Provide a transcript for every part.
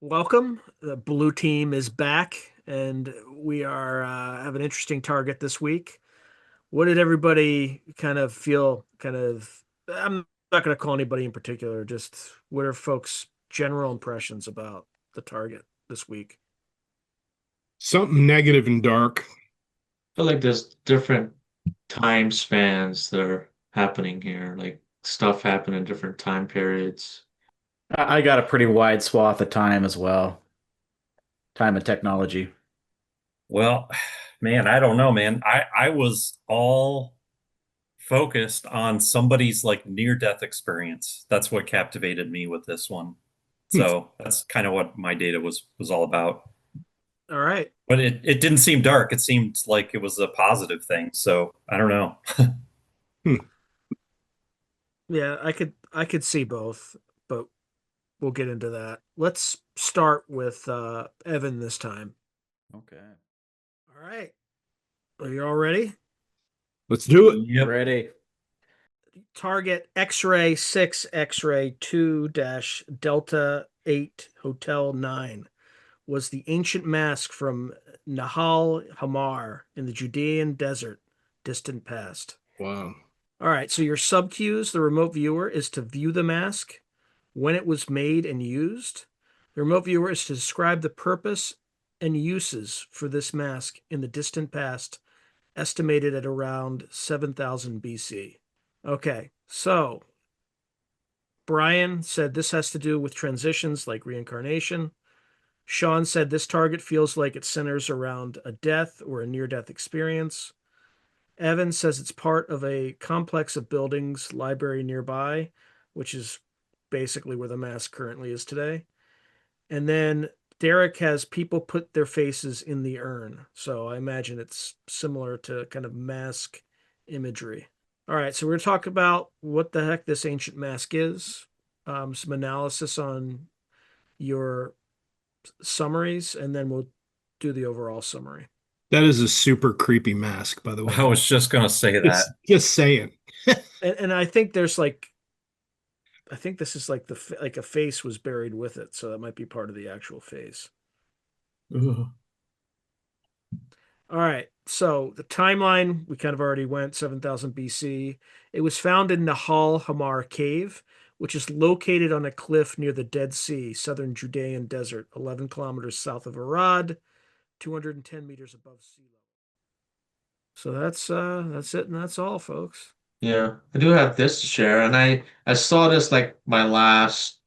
Welcome. The blue team is back, and we are have an interesting target this week. What did everybody kind of feel? I'm not going to call anybody in particular. Just what are folks' general impressions about the target this week? Something negative and dark. Feel like there's different time spans that are happening here. Like stuff happened in different time periods. I got a pretty wide swath of time as well. Time and technology. Well, man, I don't know, man. I was all focused on somebody's like near-death experience. That's what captivated me with this one. Hmm. So that's kind of what my data was all about. All right. But it didn't seem dark. It seemed like it was a positive thing. So I don't know. Hmm. Yeah, I could see both, but we'll get into that. Let's start with Evan this time. Okay. All right. Are you all ready? Let's do it. Yep. Ready. Target X-ray 6 X-ray 2 dash Delta 8 Hotel 9 was the ancient mask from Nahal Hemar in the Judean Desert, distant past. Wow. All right, so your sub cues, the remote viewer, is to view the mask, when it was made and used. The remote viewer is to describe the purpose and uses for this mask in the distant past, estimated at around 7000 BC. Okay, so Brian said this has to do with transitions like reincarnation. Sean said this target feels like it centers around a death or a near death experience. Evan says it's part of a complex of buildings, library nearby, which is basically where the mask currently is today. And then Derek has people put their faces in the urn. So I imagine it's similar to kind of mask imagery. All right, so we're going to talk about what the heck this ancient mask is, some analysis on your summaries, and then we'll do the overall summary. That is a super creepy mask, by the way. I was just gonna say that. Just saying. And I think there's like, I think this is like like a face was buried with it, so that might be part of the actual face. Ugh. All right. So the timeline, we kind of already went 7000 BC. It was found in Nahal Hemar Cave, which is located on a cliff near the Dead Sea, southern Judean Desert, 11 kilometers south of Arad, 210 meters above sea level. So that's it and that's all, folks. Yeah, I do have this to share, and I saw this like my last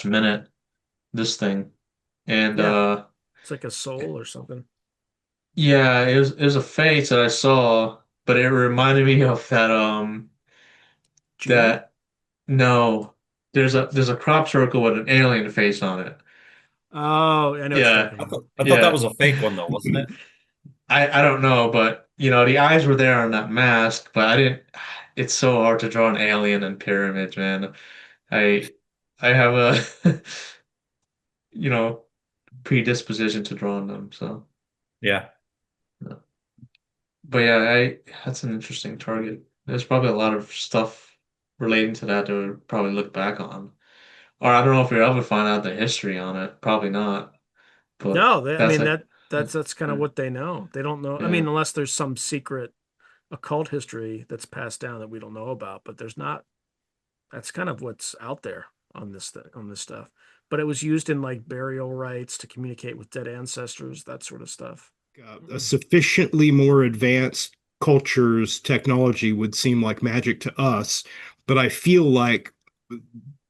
minute this thing, and Yeah, it's like a soul or something. yeah, it was a face that I saw, but it reminded me of Genie? that no, there's a crop circle with an alien face on it. Oh, I know what you're Yeah, talking I about. thought, I thought that yeah. was a fake one though, wasn't it? I don't know, but the eyes were there on that mask, but I didn't. It's so hard to draw an alien in pyramids, man. I I have a you know predisposition to drawing them, so Yeah. yeah. But yeah, I that's an interesting target. There's probably a lot of stuff relating to that to probably look back on. Or I don't know if we will ever find out the history on it. Probably not. But No, I that's mean like that's kind of what they know. They don't know. I yeah. mean, unless there's some secret occult history that's passed down that we don't know about, but there's not. That's kind of what's out there on this stuff. But it was used in like burial rites to communicate with dead ancestors, that sort of stuff. A sufficiently more advanced culture's technology would seem like magic to us, but I feel like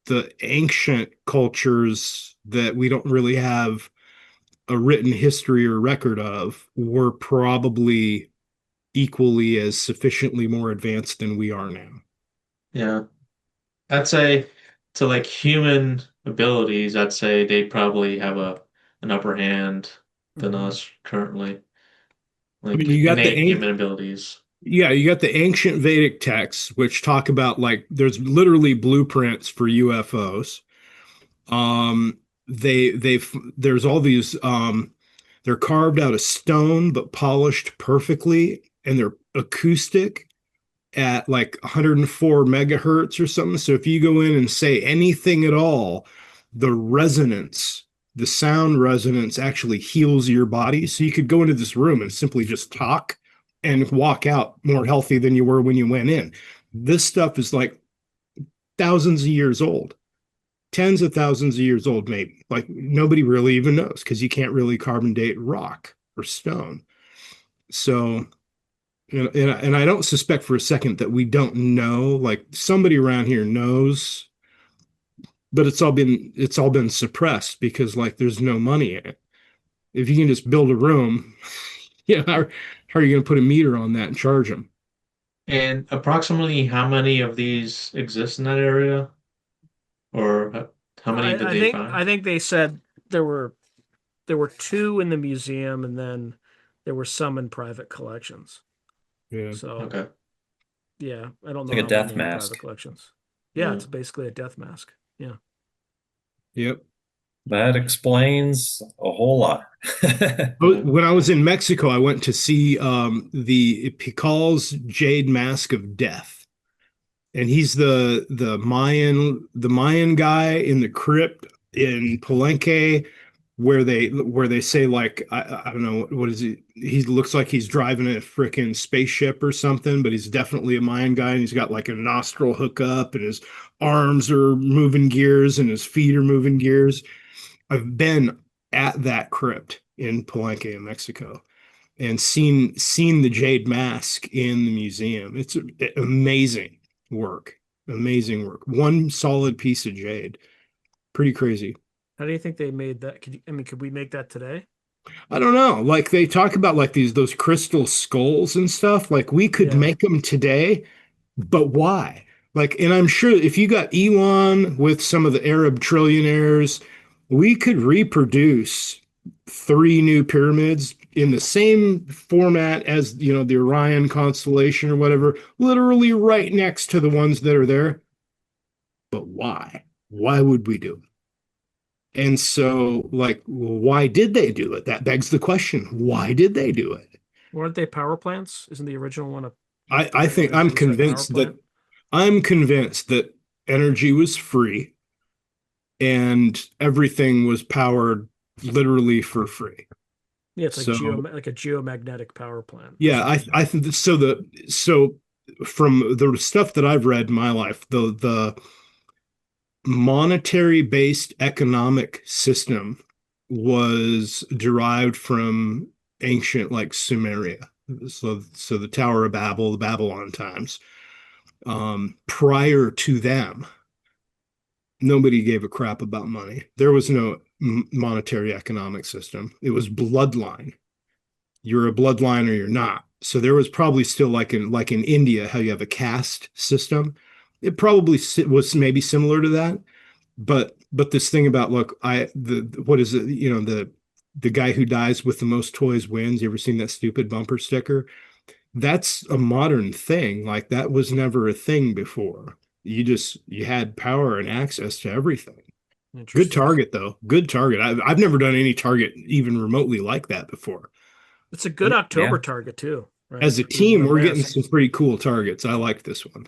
the ancient cultures that we don't really have a written history or record of were probably equally as sufficiently more advanced than we are now. Yeah. I'd say to like human abilities, I'd say they probably have a an upper hand than Mhm. us currently. I mean, Like innate an- human abilities. you got the ancient Vedic texts, which talk about like there's literally blueprints for UFOs. Um, there's all these they're carved out of stone but polished perfectly, and they're acoustic at like 104 megahertz or something. So if you go in and say anything at all, the resonance the sound resonance actually heals your body. So you could go into this room and simply just talk and walk out more healthy than you were when you went in. This stuff is like thousands of years old, tens of thousands of years old, maybe. Like nobody really even knows because you can't really carbon date rock or stone. So, and I don't suspect for a second that we don't know. Like somebody around here knows, but it's all been suppressed because like there's no money in it. If you can just build a room, how are you going to put a meter on that and charge them? And approximately how many of these exist in that area? Or how many did I they think find? I think they said there were 2 in the museum, and then there were some in private collections. Yeah. So Okay. yeah, I don't It's know like a how death many in mask. private collections. Yeah, Yeah. it's basically a death mask. Yeah. Yep. That explains a whole lot. Yeah. When I was in Mexico, I went to see the Pical's Jade Mask of Death, and he's the Mayan guy in the crypt in Palenque, where they say like I don't know what is he looks like he's driving a freaking spaceship or something, but he's definitely a Mayan guy, and he's got like a nostril hookup, and his arms are moving gears, and his feet are moving gears. I've been at that crypt in Palenque, in Mexico, and seen the jade mask in the museum. It's amazing work, amazing work. One solid piece of jade, pretty crazy. How do you think they made that? Could we make that today? I don't know. Like they talk about like those crystal skulls and stuff. Like we could Yeah. make them today, but why? Like, and I'm sure if you got Elon with some of the Arab trillionaires, we could reproduce 3 new pyramids in the same format as, the Orion constellation or whatever, literally right next to the ones that are there. But why? Why would we do it? And so, like, well, why did they do it? That begs the question. Why did they do it? Weren't they power plants? Isn't the original one a I think it was like power plant? I'm convinced that energy was free and everything was powered literally for free. Yeah, it's like So like a geomagnetic power plant. or yeah, something. I think so from the stuff that I've read in my life, the monetary based economic system was derived from ancient like Sumeria. So the Tower of Babel, the Babylon times. Prior to them, nobody gave a crap about money. There was no monetary economic system. It was bloodline. You're a bloodline or you're not. So there was probably still like in India, how you have a caste system. It probably was maybe similar to that, but this thing about look, what is it? The guy who dies with the most toys wins. You ever seen that stupid bumper sticker? That's a modern thing. Like that was never a thing before. You had power and access to everything. Good Interesting. target though. Good target. I've never done any target even remotely like that before. It's a good October target too, right? As a Using team, the we're getting mask. some pretty cool targets. I like this one.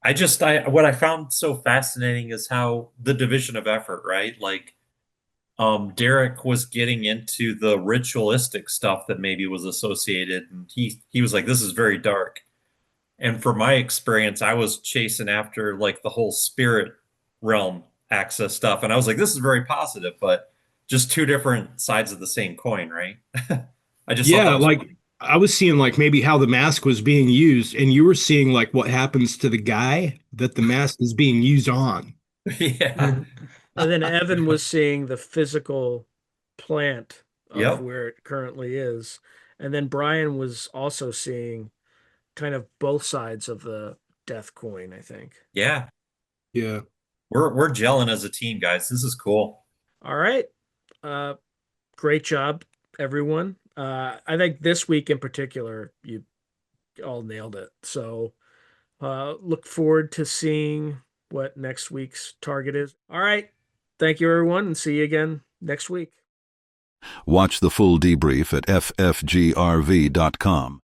What I found so fascinating is how the division of effort, right? Like Derek was getting into the ritualistic stuff that maybe was associated, and he was like, this is very dark. And for my experience, I was chasing after like the whole spirit realm access stuff. And I was like, this is very positive, but just 2 different sides of the same coin, right? I just thought Yeah, that was like funny. I was seeing like maybe how the mask was being used, and you were seeing like what happens to the guy that the mask is being used on. Yeah. And then Evan was seeing the physical plant of Yep. where it currently is. And then Brian was also seeing kind of both sides of the death coin, I think. Yeah. Yeah. We're gelling as a team, guys. This is cool. All right. Great job, everyone. I think this week in particular, you all nailed it. So look forward to seeing what next week's target is. All right. Thank you, everyone, and see you again next week. Watch the full debrief at ffgrv.com.